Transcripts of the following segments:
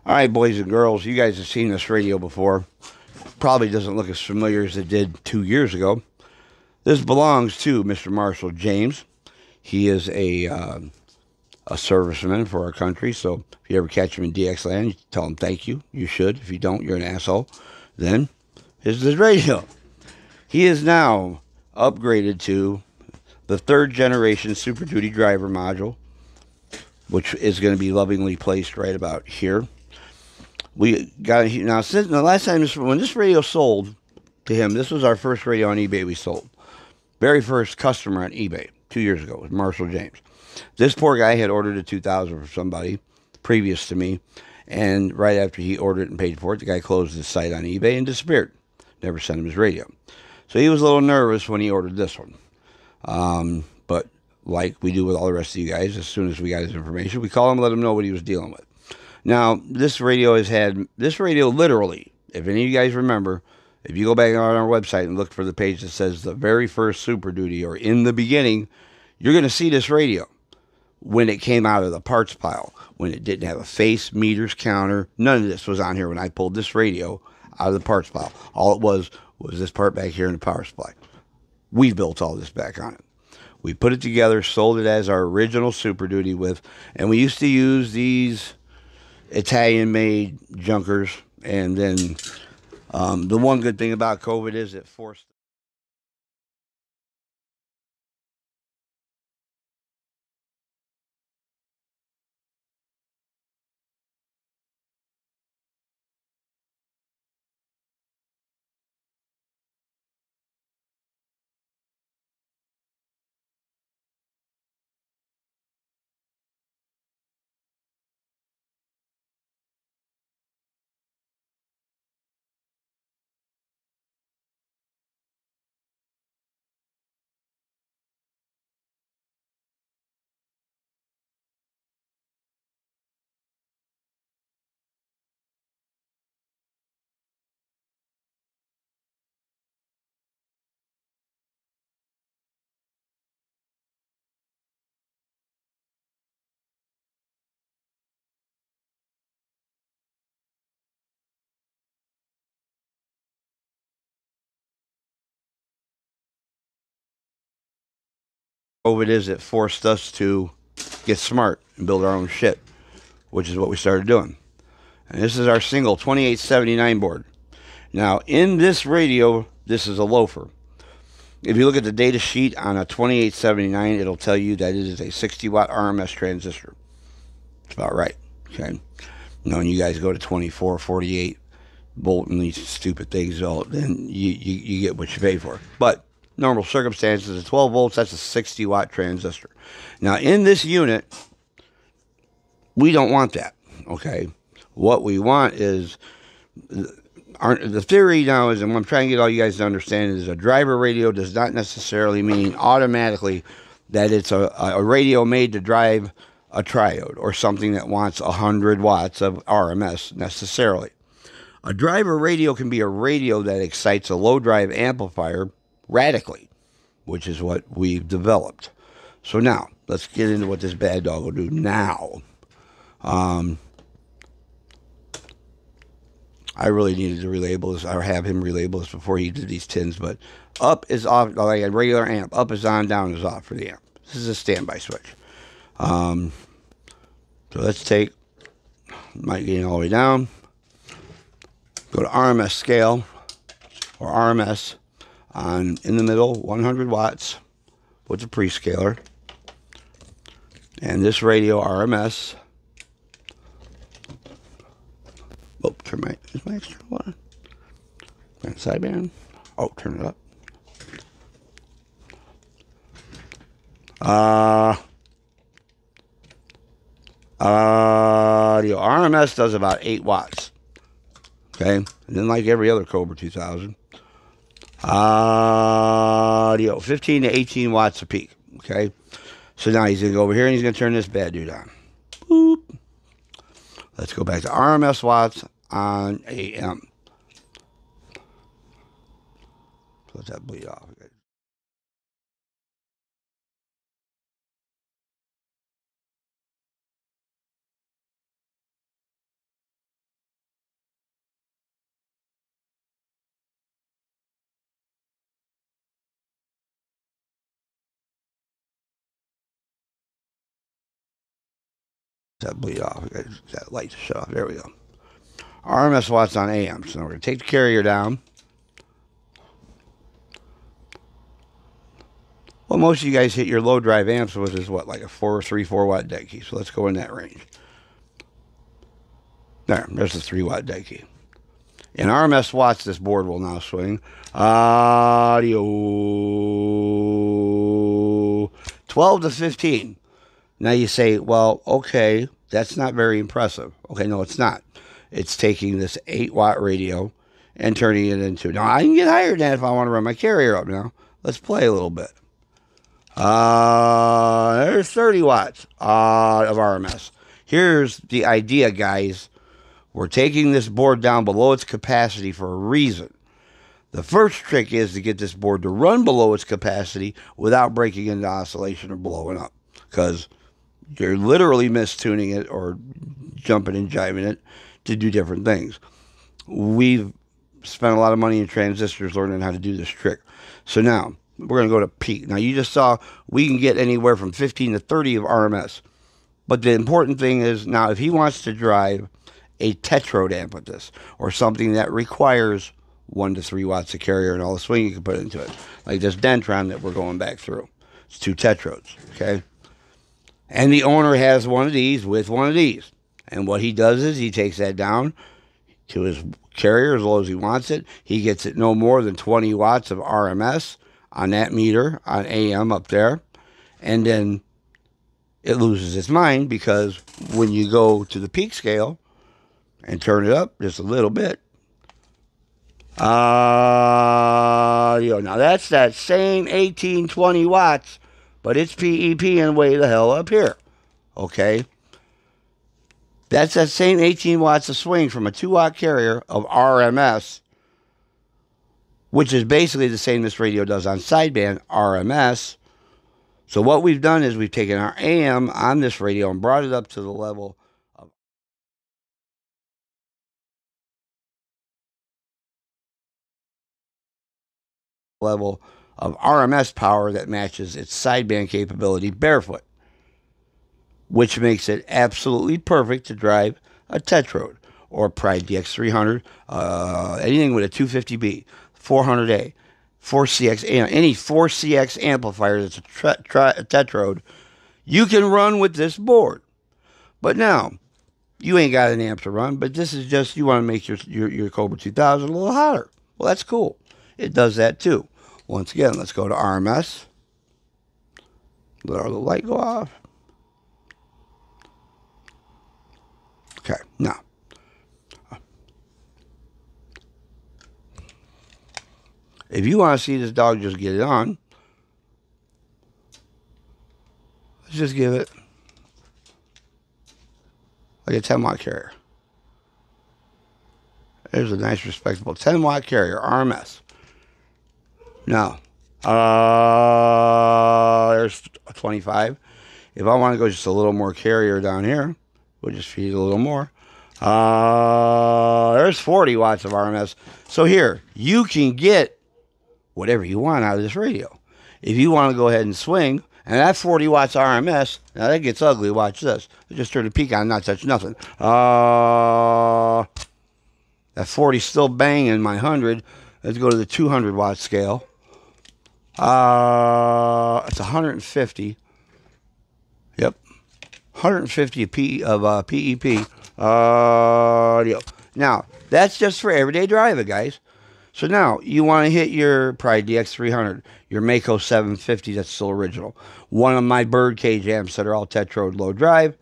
All right, boys and girls, you guys have seen this radio before. Probably doesn't look as familiar as it did 2 years ago. This belongs to Mr. Marshall James. He is a serviceman for our country, so if you ever catch him in DX land, tell him thank you. You should. If you don't, you're an asshole. Then, here's his radio. He is now upgraded to the 3rd generation Super Duty driver module, which is going to be lovingly placed right about here. We got now since the last time when this radio sold to him, this was our first radio on eBay we sold. Very first customer on eBay 2 years ago was Marshall James. This poor guy had ordered a 2000 from somebody previous to me, and right after he ordered it and paid for it, the guy closed his site on eBay and disappeared. Never sent him his radio. So he was a little nervous when he ordered this one. But like we do with all the rest of you guys, as soon as we got his information, we call him and let him know what he was dealing with. Now, this radio literally, if any of you guys remember, if you go back on our website and look for the page that says the very first Super Duty or in the beginning, you're going to see this radio when it came out of the parts pile, when it didn't have a face, meters, counter. None of this was on here when I pulled this radio out of the parts pile. All it was this part back here in the power supply. We built all this back on it. We put it together, sold it as our original Super Duty and we used to use these Italian-made junkers, and then the one good thing about COVID is it forced it forced us to get smart and build our own shit, which is what we started doing. And this is our single 2879 board. Now, in this radio, this is a loafer. If you look at the data sheet on a 2879, it'll tell you that it is a 60 watt RMS transistor. It's about right. Okay. Now, when you guys go to 24, 48 volt and these stupid things, then you get what you pay for. But normal circumstances, at 12 volts, that's a 60 watt transistor. Now, in this unit, we don't want that. Okay. What we want is the theory now is, and what I'm trying to get all you guys to understand is, a driver radio does not necessarily mean automatically that it's a radio made to drive a triode or something that wants 100 watts of RMS necessarily. A driver radio can be a radio that excites a low drive amplifier radically, which is what we've developed. So now, let's get into what this bad dog will do now. I really needed to relabel this, or have him relabel this before he did these tins, but up is off, like a regular amp. Up is on, down is off for the amp. This is a standby switch. So let's take mic gain all the way down. Go to RMS scale, or RMS, in the middle, 100 watts with the prescaler. And this radio RMS. Oh, is my external one? Sideband. Oh, turn it up. The RMS does about 8 watts. Okay, and then like every other Cobra 2000. 15 to 18 watts a peak. Okay, so now he's gonna go over here and he's gonna turn this bad dude on. Boop. Let's go back to RMS watts on AM. Let that bleed off. That bleed off. We got that light to shut off. There we go. RMS watts on AM. So now we're going to take the carrier down. Well, most of you guys hit your low drive amps with is what, like a 4 watt dead key. So let's go in that range. There's the 3 watt dead key. In RMS watts, this board will now swing. Audio 12 to 15. Now you say, well, okay, that's not very impressive. Okay, no, it's not. It's taking this 8 watt radio and turning it into. Now, I can get higher than that if I want to run my carrier up now. Let's play a little bit. There's 30 watts of RMS. Here's the idea, guys. We're taking this board down below its capacity for a reason. The first trick is to get this board to run below its capacity without breaking into oscillation or blowing up. Because you're literally mistuning it or jumping and jiving it to do different things. We've spent a lot of money in transistors learning how to do this trick. So now, we're going to go to peak. Now, you just saw we can get anywhere from 15 to 30 of RMS. But the important thing is, now, if he wants to drive a tetrode amp with this, or something that requires 1 to 3 watts of carrier and all the swing you can put into it, like this Dentron that we're going back through. It's 2 tetrodes, okay? And the owner has one of these with one of these. And what he does is he takes that down to his carrier as low as he wants it. He gets it no more than 20 watts of RMS on that meter, on AM up there. And then it loses its mind because when you go to the peak scale and turn it up just a little bit, now that's that same 18, 20 watts, but it's PEP and way the hell up here, okay? That's that same 18 watts of swing from a 2 watt carrier of RMS, which is basically the same this radio does on sideband RMS. So what we've done is we've taken our AM on this radio and brought it up to the level of RMS power that matches its sideband capability barefoot, which makes it absolutely perfect to drive a tetrode or Pride DX300, anything with a 250B, 400A, 4CX, any 4CX amplifier that's a tetrode, you can run with this board. But now, you ain't got an amp to run, but this is just, you want to make your Cobra 2000 a little hotter. Well, that's cool. It does that too. Once again, let's go to RMS. Let our little light go off. Okay, now. If you want to see this dog just get it on, let's just give it like a 10 watt carrier. There's a nice respectable 10 watt carrier, RMS. Now, there's 25. If I want to go just a little more carrier down here, we'll just feed it a little more. There's 40 watts of RMS. So here, you can get whatever you want out of this radio. If you want to go ahead and swing, and that 40 watts RMS, now that gets ugly, watch this. I just turned the peak on, not touch nothing. That 40 still banging my 100. Let's go to the 200 watt scale. It's 150. Yep. 150 of PEP. Now, that's just for everyday driving, guys. So now, you want to hit your Pride DX300, your Mako 750 that's still original. One of my birdcage amps that are all tetrode low drive.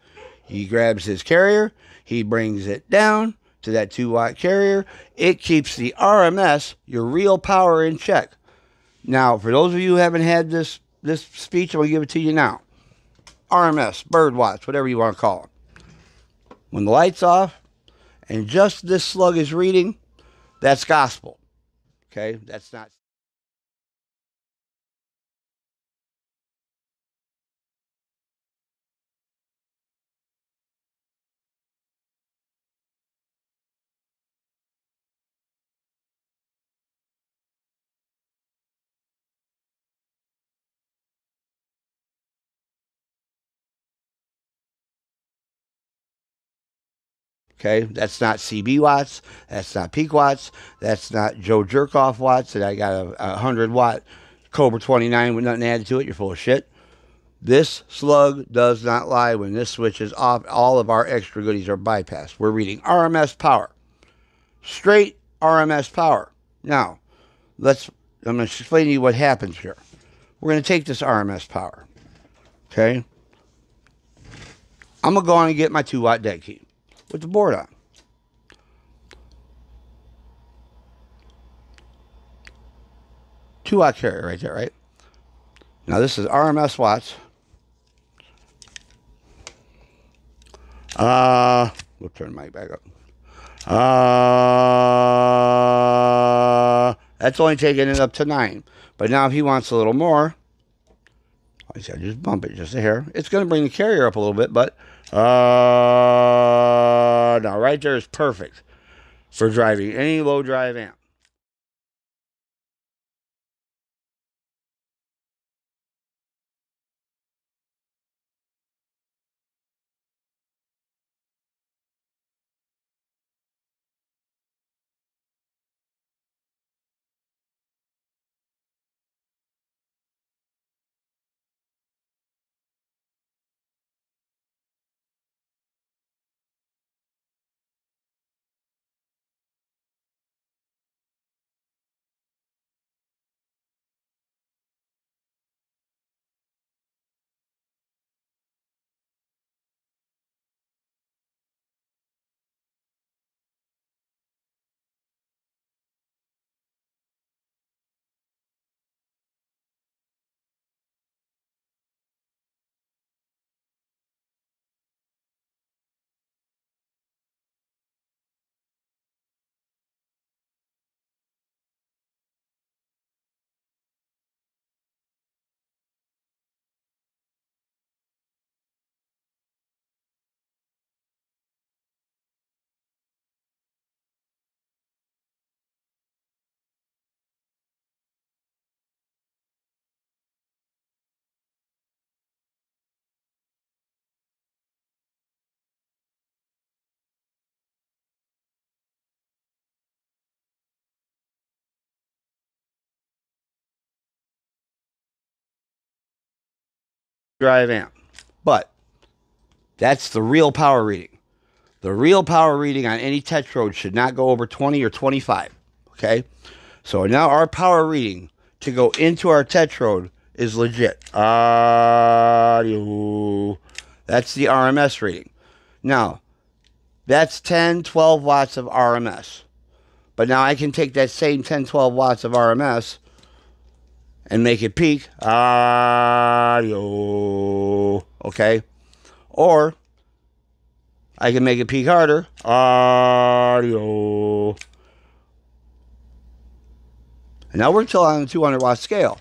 He grabs his carrier. He brings it down to that 2 watt carrier. It keeps the RMS, your real power, in check. Now, for those of you who haven't had this speech, I'm going to give it to you now. RMS, bird watts, whatever you want to call it. When the light's off and just this slug is reading, that's gospel. Okay? That's not... Okay, that's not CB watts. That's not peak watts. That's not Joe Jerkoff watts. That I got a 100-watt Cobra 29 with nothing added to it. You're full of shit. This slug does not lie. When this switch is off, all of our extra goodies are bypassed. We're reading RMS power. Straight RMS power. Now, I'm going to explain to you what happens here. We're going to take this RMS power. Okay? I'm going to go on and get my 2-watt dead key with the board on. Two-watt carrier right there, right? Now this is RMS watts. We'll turn the mic back up. That's only taking it up to 9. But now if he wants a little more, I said just bump it just a hair. It's going to bring the carrier up a little bit, but now right there is perfect for driving any low drive amp. Drive amp. But that's the real power reading. The real power reading on any Tetrode should not go over 20 or 25. Okay? So now our power reading to go into our Tetrode is legit. Audio. That's the RMS reading. Now, that's 10, 12 watts of RMS. But now I can take that same 10, 12 watts of RMS and make it peak. Audio. Okay? Or I can make it peak harder. Audio. And now we're still on the 200-watt scale.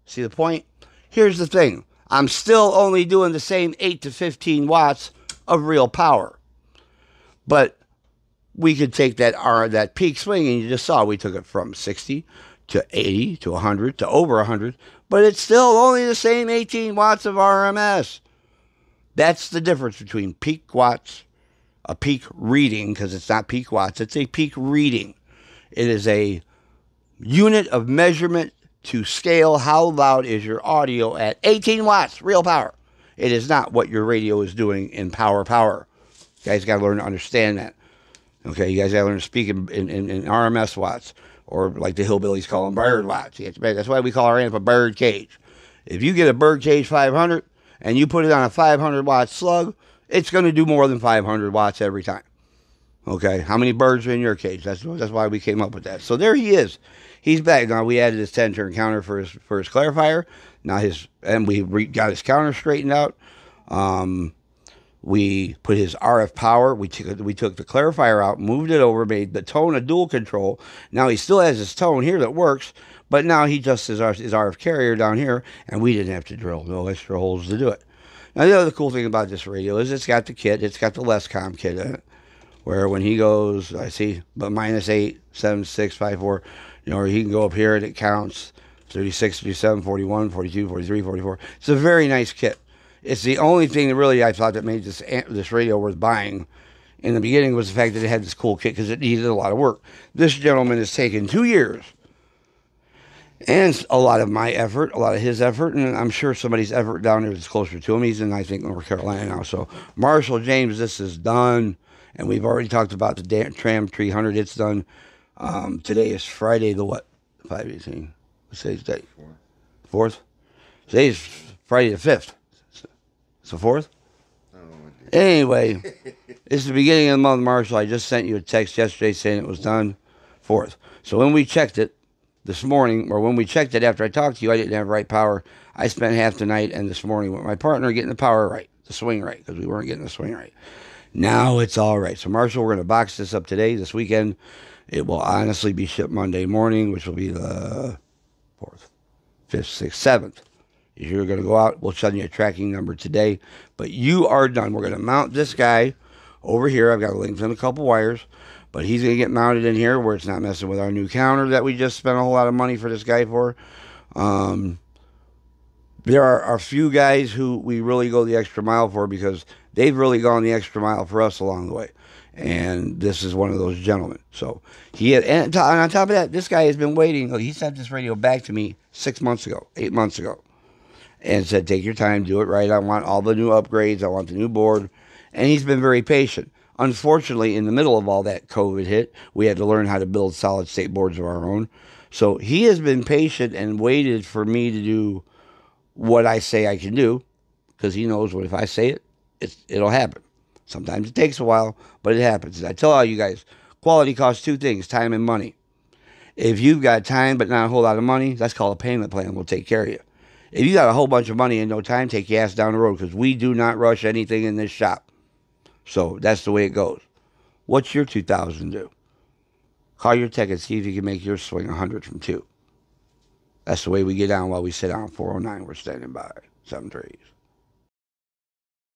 See the point? Here's the thing. I'm still only doing the same 8 to 15 watts of real power. But we could take that peak swing, and you just saw we took it from 60 to 80 to 100 to over 100. But it's still only the same 18 watts of RMS. That's the difference between peak watts, a peak reading, because it's not peak watts, it's a peak reading. It is a unit of measurement to scale how loud is your audio at 18 watts, real power. It is not what your radio is doing in power. You guys got to learn to understand that. Okay, you guys got to learn to speak in RMS watts, or like the hillbillies call them bird watts. That's why we call our amp a bird cage. If you get a bird cage 500 and you put it on a 500-watt slug, it's going to do more than 500 watts every time. Okay, how many birds are in your cage? That's why we came up with that. So there he is. He's back. Now we added his 10-turn counter for his clarifier. Now we got his counter straightened out. We put his RF power. We took the clarifier out, moved it over, made the tone a dual control. Now he still has his tone here that works, but now he just has his RF carrier down here, and we didn't have to drill no extra holes to do it. Now the other cool thing about this radio is it's got the kit. It's got the Lescom kit in it, where when he goes, I see, but -8, 7, 6, 5, 4, or he can go up here and it counts 36, 37, 41, 42, 43, 44. It's a very nice kit. It's the only thing that really I thought that made this radio worth buying in the beginning was the fact that it had this cool kit because it needed a lot of work. This gentleman has taken 2 years and a lot of my effort, a lot of his effort, and I'm sure somebody's effort down there is closer to him. He's in, I think, North Carolina now. So, Marshall James, this is done. And we've already talked about the Tram 300. It's done. Today is Friday the what? 5/18. What's today's date? 4th? Today's Friday the 5th. It's the 4th? Anyway, it's the beginning of the month, Marshall. I just sent you a text yesterday saying it was done. 4th. So when we checked it this morning, or when we checked it after I talked to you, I didn't have right power. I spent half the night and this morning with my partner getting the power right, the swing right, because we weren't getting the swing right. Now it's all right. So, Marshall, we're going to box this up today, this weekend. It will honestly be shipped Monday morning, which will be the 4th, 5th, 6th, 7th. If you're going to go out, we'll send you a tracking number today. But you are done. We're going to mount this guy over here. I've got to lengthen a couple wires. But he's going to get mounted in here where it's not messing with our new counter that we just spent a whole lot of money for this guy for. There are a few guys who we really go the extra mile for because they've really gone the extra mile for us along the way. And this is one of those gentlemen. So, and on top of that, this guy has been waiting. He sent this radio back to me 6 months ago, 8 months ago. And said, take your time, do it right. I want all the new upgrades. I want the new board. And he's been very patient. Unfortunately, in the middle of all that COVID hit, we had to learn how to build solid state boards of our own. So he has been patient and waited for me to do what I say I can do, because he knows what if I say it, it'll happen. Sometimes it takes a while, but it happens. I tell all you guys, quality costs two things, time and money. If you've got time but not a whole lot of money, that's called a payment plan. We'll take care of you. If you got a whole bunch of money and no time, take your ass down the road, because we do not rush anything in this shop. So that's the way it goes. What's your 2,000 do? Call your tech and see if you can make yours swing 100 from 2. That's the way we get down while we sit down 409. We're standing by. 7 trees.